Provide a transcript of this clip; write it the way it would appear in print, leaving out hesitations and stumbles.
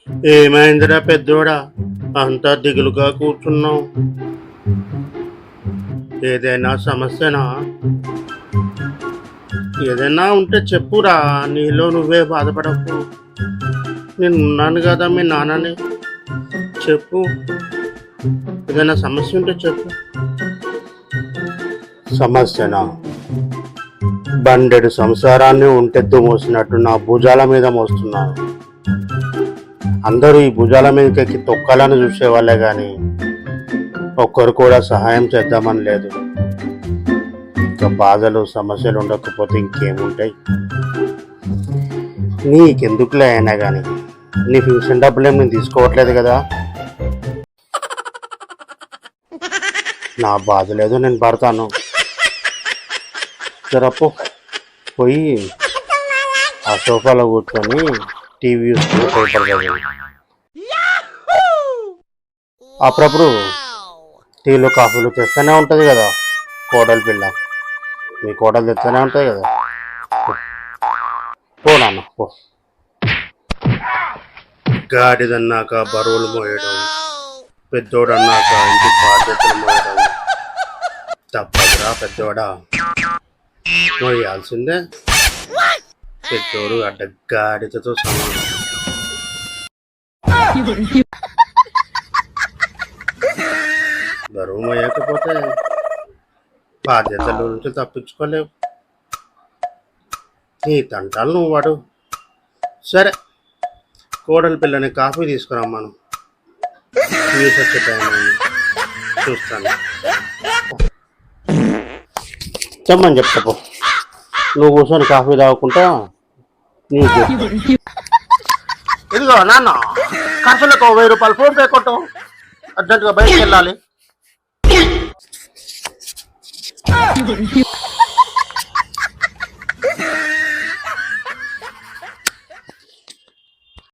ఏమైందిరా పెద్దోడా, అంతా దిగులుగా కూర్చున్నావు? ఏదైనా సమస్యనా? ఏదైనా ఉంటే చెప్పురా, నీలో నువ్వే బాధపడకు. నేను ఉన్నాను కదా మీ నాన్నని. చెప్పు, ఏదైనా సమస్య ఉంటే చెప్పు. సమస్యనా? బండెడు సంసారాన్ని ఉంటెత్తు మోసినట్టు నా భుజాల మీద మోస్తున్నాను. అందరూ ఈ భుజాల మీదకి తొక్కాలని చూసేవాళ్ళే కానీ ఒక్కరు కూడా సహాయం చేద్దామని లేదు. ఇంకా బాధలు సమస్యలు ఉండకపోతే ఇంకేముంటాయి? నీకెందుకులే అయినా కానీ, నీ ఫ్యూషన్ డబ్బులేం నేను తీసుకోవట్లేదు కదా. నా బాధ లేదు, నేను పడతాను. సరపో పోయి ఆ సోఫాలో కూర్చొని టీవీ చూసుకుని పేపర్ చదివి. అప్పుడప్పుడు టీలు కాఫీలు తెస్తూనే ఉంటుంది కదా కోడలి పిల్ల. మీ కోడలు తెస్తూనే ఉంటుంది కదా. పో నాన్న పో. గాడిదన్నాక బరువులు మోయడం, పెద్దోడన్నాక ఇంటి బాధ్యతలు మోయడం తప్పదురా పెద్దోడా, మోయాల్సిందే. పెద్దోడు అడ్డగాడిదతో సమానం. బరువు మోయకపోతే బాధ్యతల నుంచి తప్పించుకోలేవు. నీ తంటాలు నువ్వు వాడు. సరే, కోడలి పిల్లని కాఫీ తీసుకురమ్మాను. న్యూస్ వచ్చే టైం అయింది, చూస్తాను. చెప్పమని చెప్తాపు. నువ్వు కూర్చొని కాఫీ తాగుకుంటా న్యూస్ చెప్తా. ఇదిగో నాన్న, ఖర్చులకు 1000 రూపాయలు ఫోన్ పే కొట్టు. అర్జెంటుగా బయటకు వెళ్ళాలి.